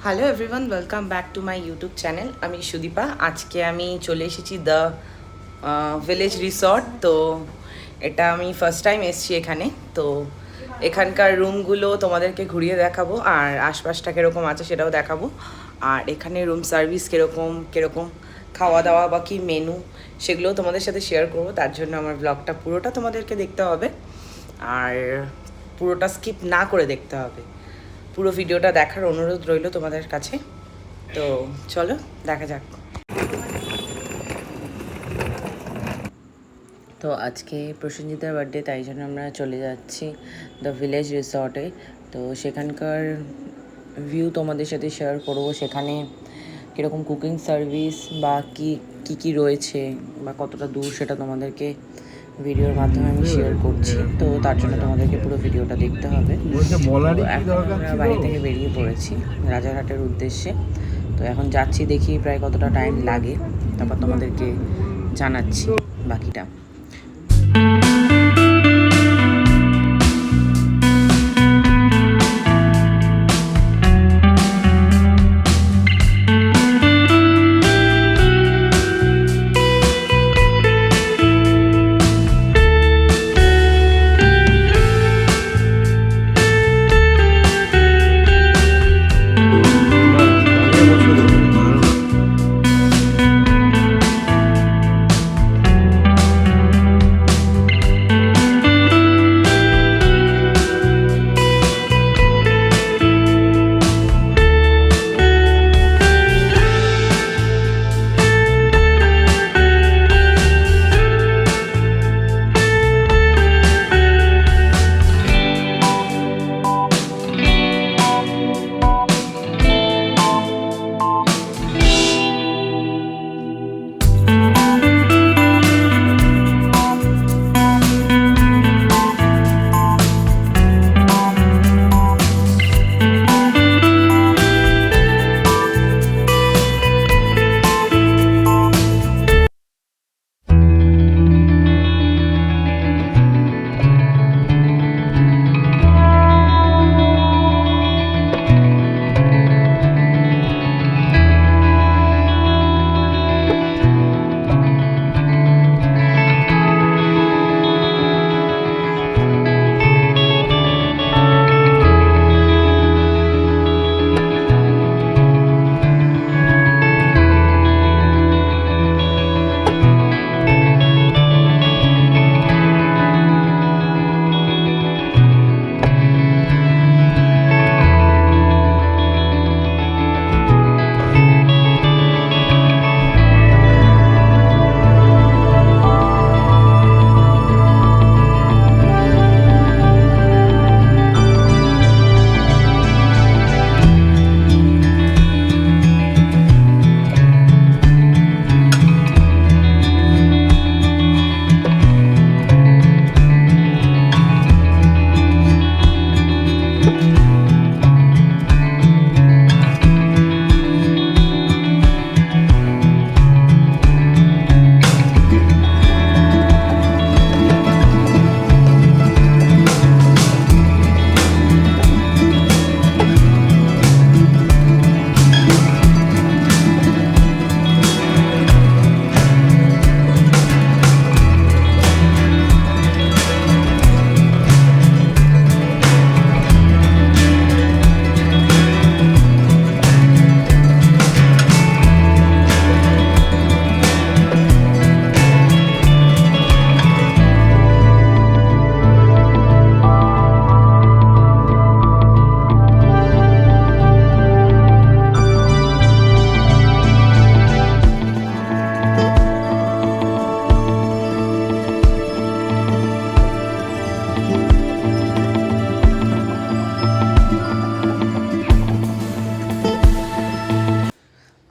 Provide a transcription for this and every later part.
Hello everyone, welcome back to my YouTube channel. আমি সুদীপা। আজকে আমি চলে এসেছি দ্য ভিলেজ রিসর্ট। তো এটা আমি ফার্স্ট টাইম এসেছি এখানে। তো এখানকার রুমগুলো তোমাদেরকে ঘুরিয়ে দেখাবো, আর আশপাশটা কীরকম আছে সেটাও দেখাবো। আর এখানে রুম সার্ভিস কীরকম খাওয়া দাওয়া বা কী মেনু সেগুলোও তোমাদের সাথে শেয়ার করবো। তার জন্য আমার ব্লগটা পুরোটা তোমাদেরকে দেখতে হবে, আর পুরোটা স্কিপ না করে দেখতে হবে। পুরো ভিডিওটা দেখার অনুরোধ রইল তোমাদের কাছে। তো চলো দেখা যাক। তো আজকে প্রসেনজিতের বার্থডে, তাই জন্য আমরা চলে যাচ্ছি দ্য ভিলেজ রিসর্টে। তো সেখানকার ভিউ তোমাদের সাথে শেয়ার করবো। সেখানে কীরকম কুকিং সার্ভিস বা কী রয়েছে বা কতটা দূর সেটা তোমাদেরকে ভিডিওর মাধ্যমে আমি শেয়ার করছি। তো তার জন্য তোমাদেরকে পুরো ভিডিওটা দেখতে হবে। এখন আমরা বাড়ি থেকে বেরিয়ে পড়েছি রাজারহাটের উদ্দেশ্যে। তো এখন যাচ্ছি, দেখি প্রায় কতটা টাইম লাগে, তারপর তোমাদেরকে জানাচ্ছি বাকিটা।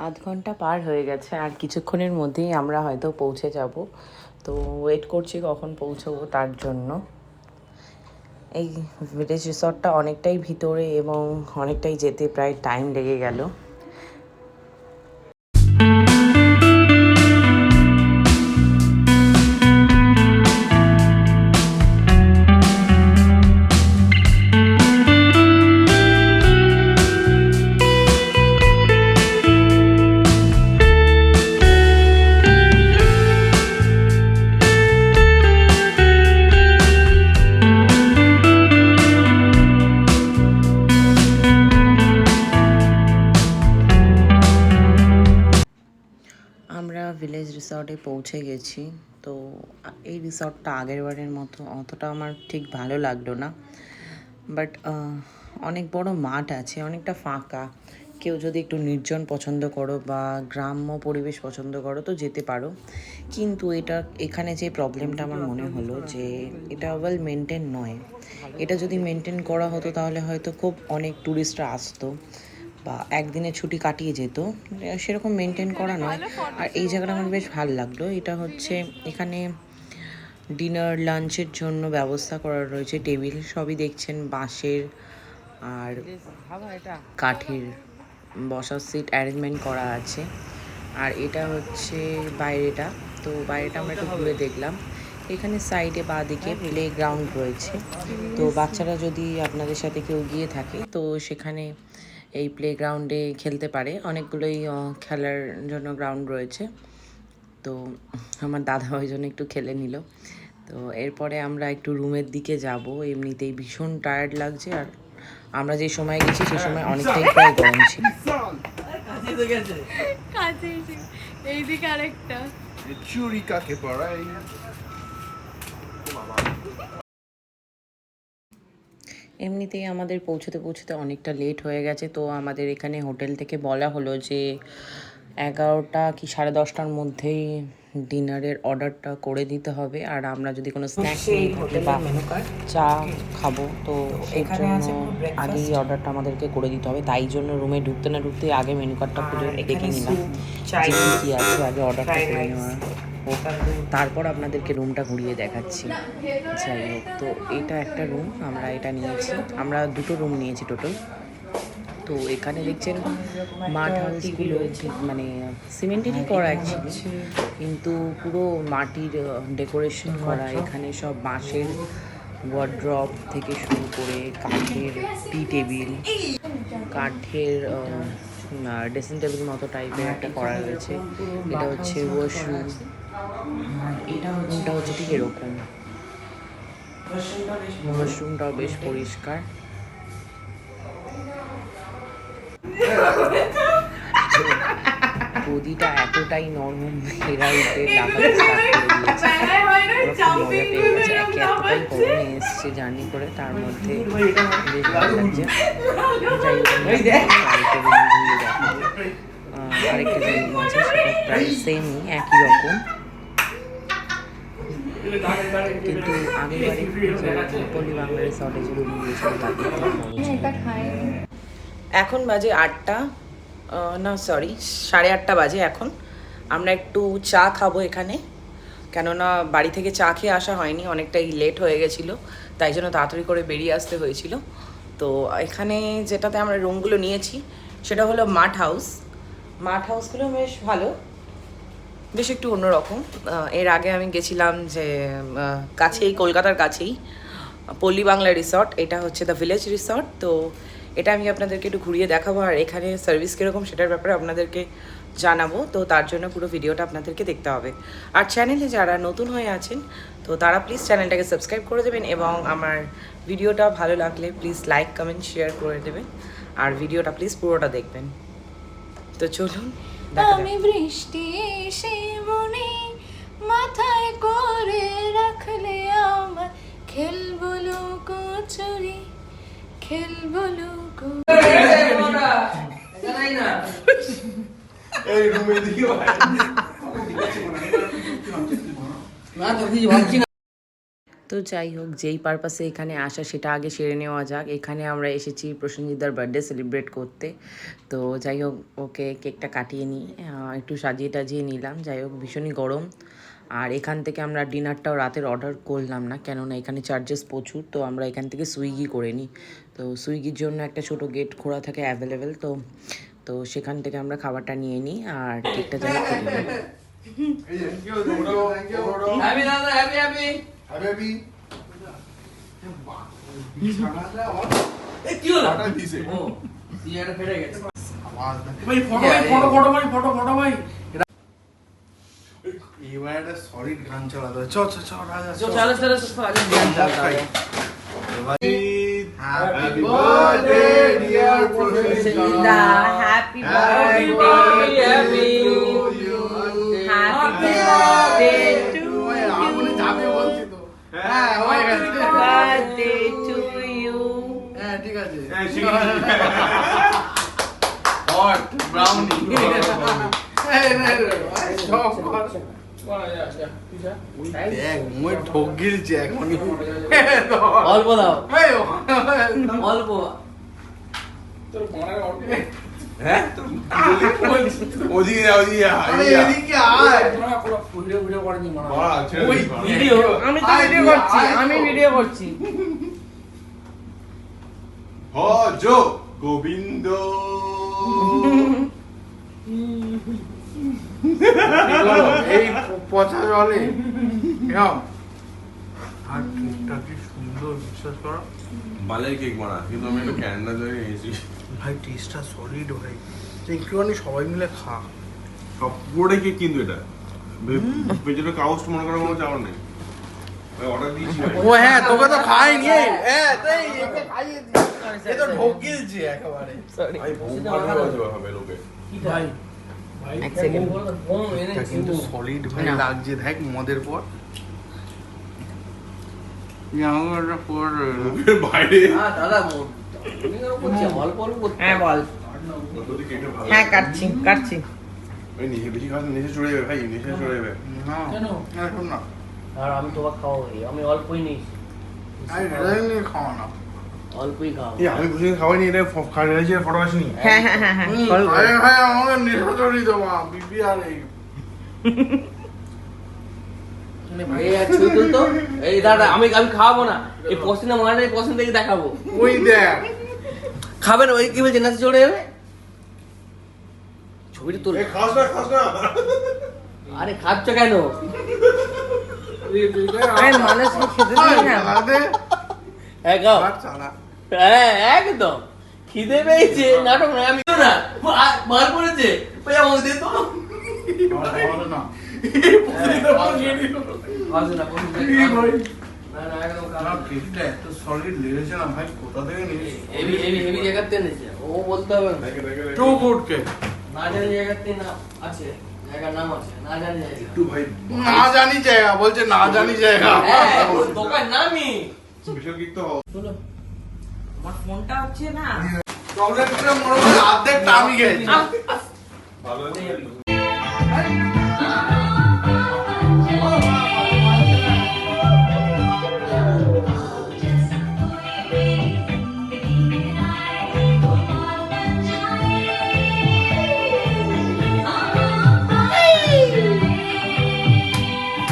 আধ ঘন্টা পার হয়ে গেছে, আর কিছুক্ষণের মধ্যেই আমরা হয়তো পৌঁছে যাব। তো ওয়েট করছি কখন পৌঁছবো তার জন্য। এই ভিলেজ রিসর্টটা অনেকটাই ভিতরে এবং অনেকটাই যেতে প্রায় টাইম লেগে গেল। রিসর্টে পৌঁছে গেছি। তো এই রিসর্টটা আগের বারের মতো অতটা আমার ঠিক ভালো লাগলো না, বাট অনেক বড় মাঠ আছে, অনেকটা ফাঁকা। কেউ যদি একটু নির্জন পছন্দ করো বা গ্রাম্য পরিবেশ পছন্দ করো তো যেতে পারো। কিন্তু এখানে যে প্রবলেমটা আমার মনে হলো যে এটা ওয়েল মেনটেন নয়। এটা যদি মেনটেন করা হতো তাহলে হয়তো খুব অনেক ট্যুরিস্টরা আসতো বা একদিনে ছুটি কাটিয়ে যেত। সেরকম মেনটেন করা নয়। আর এই জায়গাটা আমার বেশ ভালো লাগলো। এটা হচ্ছে এখানে ডিনার লাঞ্চের জন্য ব্যবস্থা করা রয়েছে, টেবিল সবই দেখছেন বাঁশের আর কাঠের বসার সিট অ্যারেঞ্জমেন্ট করা আছে। আর এটা হচ্ছে বাইরেটা। তো বাইরেটা আমরা একটু ঘুরে দেখলাম। এখানে সাইডে বাঁ দিকে প্লে গ্রাউন্ড রয়েছে। তো বাচ্চারা যদি আপনাদের সাথে কেউ গিয়ে থাকে তো সেখানে এই প্লে গ্রাউন্ডে খেলতে পারে। অনেকগুলোই খেলার জন্য গ্রাউন্ড রয়েছে। তো আমার দাদা ওই জন্য একটু খেলে নিল। তো এরপরে আমরা একটু রুমের দিকে যাব। এমনিতেই ভীষণ টায়ার্ড লাগছে, আর আমরা যে সময় গেছি সে সময় অনেকটাই প্রায় গরম ছিল। এইদিকে আরেকটা চুরি কাকে পড়াই। এমনিতেই আমাদের পৌঁছতে পৌঁছতে অনেকটা লেট হয়ে গেছে। তো আমাদের এখানে হোটেল থেকে বলা হলো যে 11টা কি 10:30টার মধ্যেই ডিনারের অর্ডারটা করে দিতে হবে। আর আমরা যদি কোনো স্ন্যাক্স নিয়ে থাকি বা চা খাবো তো এর জন্য আগেই অর্ডারটা আমাদেরকে করে দিতে হবে। তাই জন্য রুমে ঢুকতে না ঢুকতে আগে মেনু কার্ডটা খুলে দেখে নিলাম যে কী আছে, আগে অর্ডারটা করে নেওয়া হোক, তারপর আপনাদেরকে রুমটা ঘুরিয়ে দেখাচ্ছি। যাই হোক, তো এটা একটা রুম, আমরা এটা নিয়েছি। আমরা 2টো রুম নিয়েছি টোটাল। তো এখানে দেখছেন মাঠ হাউসগুলো মানে সিমেন্টেরই করা অ্যাকচুয়ালি, কিন্তু পুরো মাটির ডেকোরেশন করা। এখানে সব বাঁশের ওয়ার্ড্রপ থেকে শুরু করে কাঠের টি টেবিল, কাঠের ড্রেসিং টেবিল মতো টাইপের একটা করা রয়েছে। এটা হচ্ছে ওয়াশরুম, এটা হচ্ছে ঠিক এরকম। ওয়াশরুমটাও বেশ পরিষ্কার। গদিটা এতটাই নরম, এরা উঠে লাফাতে স্টার্ট করে দিয়েছে। মজা পেয়ে গেছে। এতটাই গরমে এসছে জার্নি করে, তার মধ্যে বেশ ভালো লাগছে। যাই হোক, আরেকটা যে রুম আছে সেটা প্রায় সেমই, একই রকম। কিন্তু আগের বারে পল্লী বাংলা রিসর্টে যে রুম দিয়েছিল তাদের এখন বাজে 8টা, না সরি 8:30 বাজে এখন। আমরা একটু চা খাবো এখানে, কেননা বাড়ি থেকে চা খেয়ে আসা হয়নি, অনেকটাই লেট হয়ে গেছিলো, তাই জন্য তাড়াতাড়ি করে বেরিয়ে আসতে হয়েছিল। তো এখানে যেটাতে আমরা রুমগুলো নিয়েছি সেটা হলো মাঠ হাউস। মাঠ হাউসগুলো বেশ ভালো, বেশ একটু অন্যরকম। এর আগে আমি গেছিলাম যে কাছেই, কলকাতার কাছেই পল্লী বাংলা রিসর্ট, এটা হচ্ছে দ্য ভিলেজ রিসর্ট। তো এটা আমি আপনাদেরকে একটু ঘুরিয়ে দেখাবো, আর এখানে সার্ভিস কীরকম সেটার ব্যাপারে আপনাদেরকে জানাবো। তো তার জন্য পুরো ভিডিওটা আপনাদেরকে দেখতে হবে। আর চ্যানেলে যারা নতুন হয়ে আছেন তো তারা প্লিজ চ্যানেলটাকে সাবস্ক্রাইব করে দেবেন, এবং আমার ভিডিওটা ভালো লাগলে প্লিজ লাইক কমেন্ট শেয়ার করে দেবেন, আর ভিডিওটা প্লিজ পুরোটা দেখবেন। তো চলুন। আমি বৃষ্টি এসে মনে মাথায় করে রাখলে আমার খেলবো লুকোচুরি, খেলবো এই রুমে দিও তো যাই হোক, যেই পারপাসে এখানে আসা সেটা আগে সেরে নেওয়া যাক। এখানে আমরা এসেছি প্রসেনজিৎদার বার্থডে সেলিব্রেট করতে। তো যাই হোক, ওকে কেকটা কাটিয়ে নিই, একটু সাজিয়ে টাজিয়ে নিলাম। যাই হোক, ভীষণই গরম। আর এখান থেকে আমরা ডিনারটাও রাতের অর্ডার করলাম না, কেননা এখানে চার্জেস প্রচুর। তো আমরা এখান থেকে সুইগি করে নিই। তো সুইগির জন্য একটা ছোটো গেট খোলা থাকে অ্যাভেলেবেল, তো সেখান থেকে আমরা খাবারটা নিয়ে নিই আর কেকটা যাই হোক কেটে নিই। এবার একটা সলিড গান চালাতে হবে। Happy birthday dear Prashanjita, happy birthday to you, happy birthday to you. হ্যাঁ ঠিক আছে হ্যাঁ, শিখে হট ব্রাউনি দেখ মই ঠক গিলছে এখনই অল্প দাও অল্প হ্যাঁ ওদিকে যা ওদিকে যা, আরে এদিকে যা। এদিকে আয় বাবা, ছেড়ে ওই দিস, বাবা। ভিডিও আমি তো আয়, ভিডিও তুই করছি আয়। আমি ভিডিও করছি ভজ গোবিন্দ এই পচা জলে এরম। আর কেকটা কি সুন্দর বিশ্বাস করো বালের কেক বানা কিন্তু আমি একটু ক্যান্ডা ধরে নিয়েছি ভাই টেস্টটা সলিড ভাই তুই একটুখানি সবাই মিলে খা সব পুরোটাই কেক কিন্তু এটা ভেতরে কাউস্ট মনে করার কোনো চাওয়ার নেই অর্ডার দিয়েছি ভাই। ও হ্যাঁ তোকে তো খাইনি হ্যাঁ তাই একে খাইয়ে দিই এ তো ঢোক গিলছে একেবারে সরি ভাই বহু ভালো হবে লোকে ভাই এক সেকেন্ড এটা কিন্তু সলিড ভাই না। লাগছে দেখ মদের পর জামাটা পর লোকের বাইরে দাদা অল্প অল্প করতে হ্যাঁ বল তোদের কেকটা ভালো হ্যাঁ লাগে। কাটছি কাটছি ওই নিচে বেশি খাস নিচে চড়ে যাবে ভাই নিচে চড়ে যাবে না কেন? না শোন না আর আমি তোমাকে খাওয়াই আমি অল্পই নিই আরে রেজাল্ট নিয়ে খাওয়া না অল্পই খাও এই আমি বুঝে খাওয়াইনি এটা খাইছি ফটো আসেনি হ্যাঁ হ্যাঁ হ্যাঁ হ্যাঁ বল, বল। আরে ভাই আমাকে নেশা চড়িয়ে দেবো বিপি আর এই এই এক ছবি তুলতো এই দাদা আমি খাওয়াবো না এই পছন্দ মারা এই পছন্দ থেকে দেখাবো ওই দেখ খাবেন ওই কি বলছে নাচে চড়ে যাবে ছবিটা তুল এই খাস না আরে খাচ্ছ কেন আরে মানুষকে খেতে দিই না চালাতে হ্যাঁ খাও আর চালা হ্যাঁ একদম খিদে পেয়েছে নাটক নয় আমি তো না মার পড়েছে ওই আমাকে দে তো খাওয়াবে না খাওয়াছে না পছন্দ না না একদম না কেকটা এত সলিড লেগেছে না ভাই কোথা থেকে নিয়েছিস হেভি হেভি হেভি জায়গাতে এনেছে ও বলতে হবে না দেখে টু গুড কেক না জানি জায়গাতে না আছে জায়গার নাম আছে না জানি জায়গা একটু ভাই না জানি জায়গা বলছে না জানি জায়গা হ্যাঁ ওর দোকান নামই স্পেশাল কেক তো চলো আমার ফোনটা হচ্ছে না চকলেটটা মনে হয় অর্ধেকটা আমি খেয়েছি ভালো আছে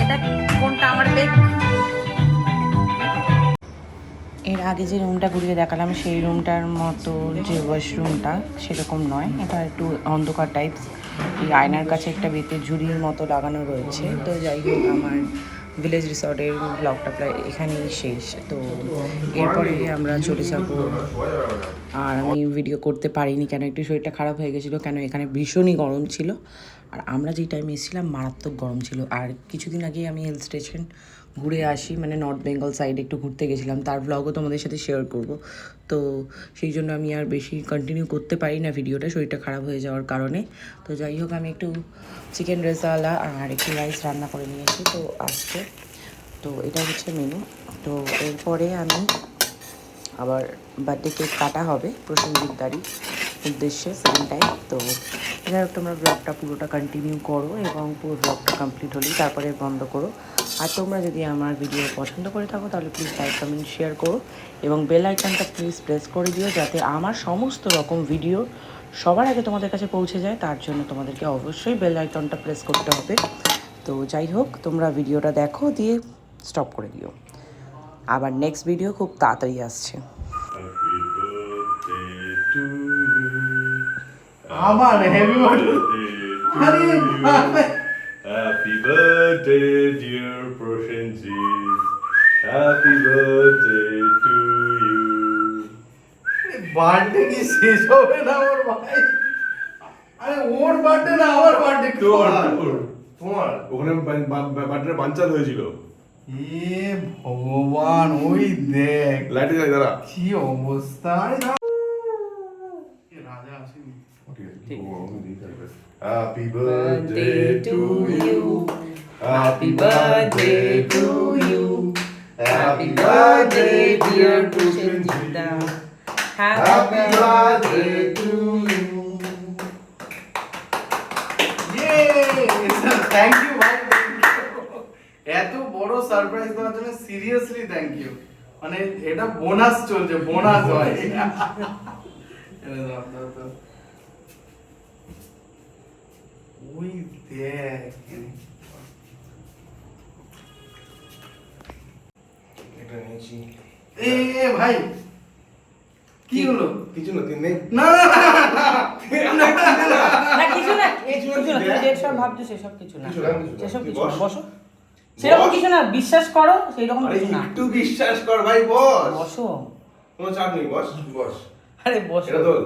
এটা কোনটা আমার বেগ এর আগে যে রুমটা ঘুরিয়ে দেখালাম সেই রুমটার মতো যে ওয়াশরুমটা সেরকম নয় এটা একটু অন্ধকার টাইপস এই আয়নার কাছে একটা বেতের ঝুড়ির মতো লাগানো রয়েছে তো যাই হোক আমার ভিলেজ রিসর্টের ব্লগটা প্রায় এখানেই শেষ তো এরপরে আমরা চলে যাবো আর আমি ভিডিও করতে পারিনি কেন একটু শরীরটা খারাপ হয়ে গেছিলো কেন এখানে ভীষণই গরম ছিল আর আমরা যেই টাইমে এসেছিলাম মারাত্মক গরম ছিল আর কিছুদিন আগেই আমি হিল স্টেশন ঘুরে আসি মানে নর্থ বেঙ্গল সাইডে একটু ঘুরতে গেছিলাম তার ব্লগও তোমাদের সাথে শেয়ার করব তো সেই জন্য আমি আর বেশি কন্টিনিউ করতে পারি না ভিডিওটা শরীরটা খারাপ হয়ে যাওয়ার কারণে তো যাই হোক আমি একটু চিকেন রেজালা আর একটু রাইস রান্না করে নিয়েছি তো আজকে তো এটা হচ্ছে মেনু তো এরপরে আমি আবার বার্থডে কেক কাটা হবে প্রসেনজিৎদারই উদ্দেশ্যে সেকেন্ড টাইম তো যাই হোক তোমরা ব্লগটা পুরোটা কন্টিনিউ করো এবং পুরো ব্লগটা কমপ্লিট হলেই তারপরে বন্ধ করো আর তোমরা যদি আমার ভিডিও পছন্দ করে থাকো তাহলে প্লিজ লাইক কমেন্ট শেয়ার করো এবং বেল আইকনটা প্লিজ প্রেস করে দিও যাতে আমার সমস্ত রকম ভিডিও সবার আগে তোমাদের কাছে পৌঁছে যায় তার জন্য তোমাদেরকে অবশ্যই বেল আইকনটা প্রেস করতে হবে তো যাই হোক তোমরা ভিডিওটা দেখো দিয়ে স্টপ করে দিও আবার নেক্সট ভিডিও খুব তাড়াতাড়ি আসছে আমার হেভি আরে Happy birthday, dear Prosenjit. Happy birthday to you. Birthday কি শেষ হবে না ওর ভাই আরে ওর বার্থডে না আমার বার্থডে তোমার ওখানে বার্থডে বাঞ্চাল হয়েছিল এ ভগবান ওই দেখ লাইটে যাই দাঁড়া কি অবস্থা আরে না এ রাজা আসেনি Happy birthday to you. Happy birthday to you. Happy birthday dear Pushenjita. Happy birthday to you. Thank you ভাই, এত বড় সারপ্রাইজ দেওয়ার জন্য সিরিয়াসলি থ্যাংক ইউ। মানে এটা বোনাস চলছে, বোনাস হয়। ওই দেখ, এটা নিয়েছি। এ ভাই কি হলো? কিছু না, তিন নেই। না না কিছু না, কিছু না, কিছু না, দেখ। তুমি যেসব ভাবছো সেসব কিছু না, কিছু না, কিছু না। সেসব তুই কিছু না, বস। বসো। সেরকম বস। কিছু না, বিশ্বাস করো, সেইরকম আরে কিছু না। একটু বিশ্বাস কর ভাই, বস। বসো, কোনো চাপ নেই, বস বস। আরে বসো। এটা তোল।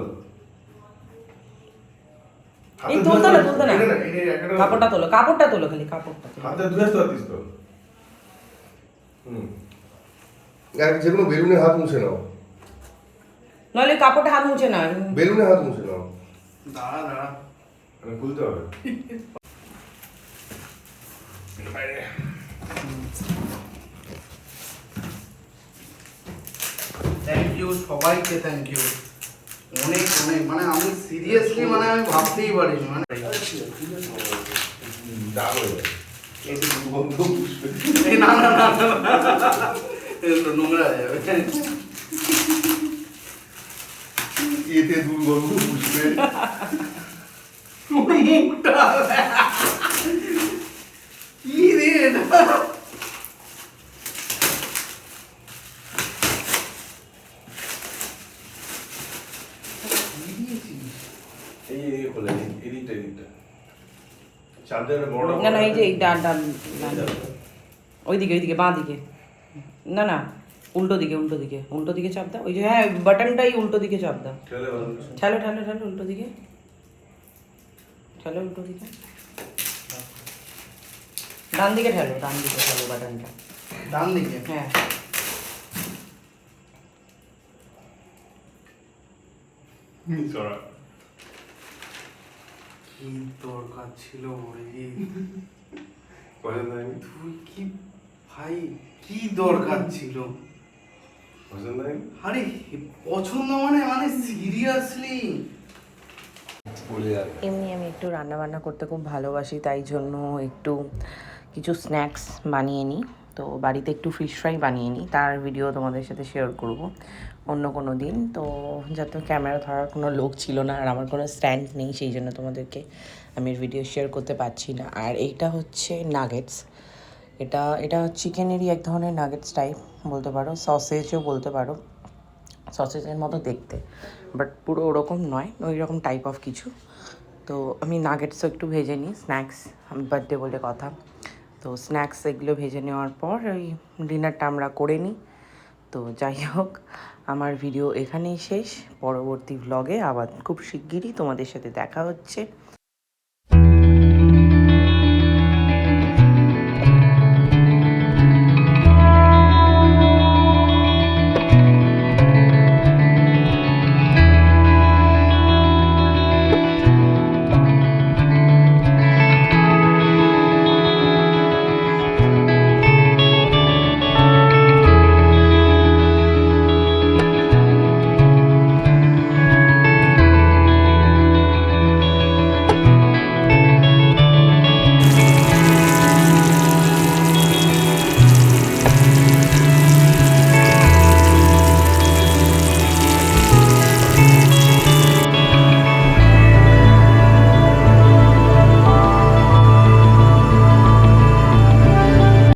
এই তুলতে না, তুলতে না। এটা না, এটা একটা কাপড়টা তোলো, কাপড়টা তোলো, খালি কাপড়টা তোলো। হাতে ধুয়ে আসতে পারতিস তো। আর যেগুলো বেলুনে হাত মুছে নাও, নইলে কাপড়টা হাত মুছে না। বেলুনে হাত মুছে নাও, দাঁড়া দাঁড়া, মানে খুলতে হবে। থ্যাংক ইউ সবাইকে, থ্যাংক ইউ অনেক অনেক। মানে আমি সিরিয়াসলি, মানে আমি ভাবতেই পারিনি। মানে দাগ হয়ে যায়। এই যে দুর্গন্ধ পুষবে। এই না না না না, এটা নোংরা হয়ে যাবে। এতে দুর্গন্ধ পুষবে। মুখটা কি রে এটা? এই এদিকে খোলে, এদিকটা এদিকটা। চাপটা বড়। না না, এই যে এই ডান ডান ডান। ওইদিকে ওইদিকে, বাঁ দিকে। না না, উল্টো দিকে, উল্টো দিকে, উল্টো দিকে চাপ দাও। ওই যে হ্যাঁ, বাটনটাই উল্টো দিকে চাপ দাও। খেলে ভালো। ঠেলো ঠেলো ঠেলো, উল্টো দিকে ঠেলো, উল্টো দিকে। ডান দিকে ঠেলো, ডান দিকে ঠেলো বাটনটা। ডান দিকে। হ্যাঁ, সরা। কি দরকার ছিল রে? পছন্দ হয়নি? তুই কি ভাই, কি দরকার ছিল? পছন্দ হয়নি? আরে পছন্দ মানে মানে সিরিয়াসলি পড়ে যাবে। এমনি আমি একটু রান্না বান্না করতে খুব ভালোবাসি, তাই জন্য একটু কিছু স্ন্যাক্স বানিয়ে নিই। তো বাড়িতে একটু ফিশ ফ্রাই বানিয়ে নিই, তার ভিডিও তোমাদের সাথে শেয়ার করব অন্য কোনো দিন। তো যাতে ক্যামেরা ধরার কোনো লোক ছিল না, আর আমার কোনো স্ট্যান্ড নেই, সেই জন্য তোমাদেরকে আমি ভিডিও শেয়ার করতে পারছি না। আর এইটা হচ্ছে নাগেটস। এটা চিকেনেরই এক ধরনের নাগেটস টাইপ বলতে পারো, সসেজও বলতে পারো, সসেজের মতো দেখতে, বাট পুরো ওরকম নয়, ওই রকম টাইপ অফ কিছু। তো আমি নাগেটসও একটু ভেজে নিই, স্ন্যাক্স, বার্থডে বলে কথা। তো স্ন্যাক্স এগুলো ভেজে নেওয়ার পর ওই ডিনারটা আমরা করে নিই। তো যাই হোক, আমার ভিডিও এখানেই শেষ। পরবর্তী ভ্লগে আবার খুব শিগগিরই তোমাদের সাথে দেখা হচ্ছে।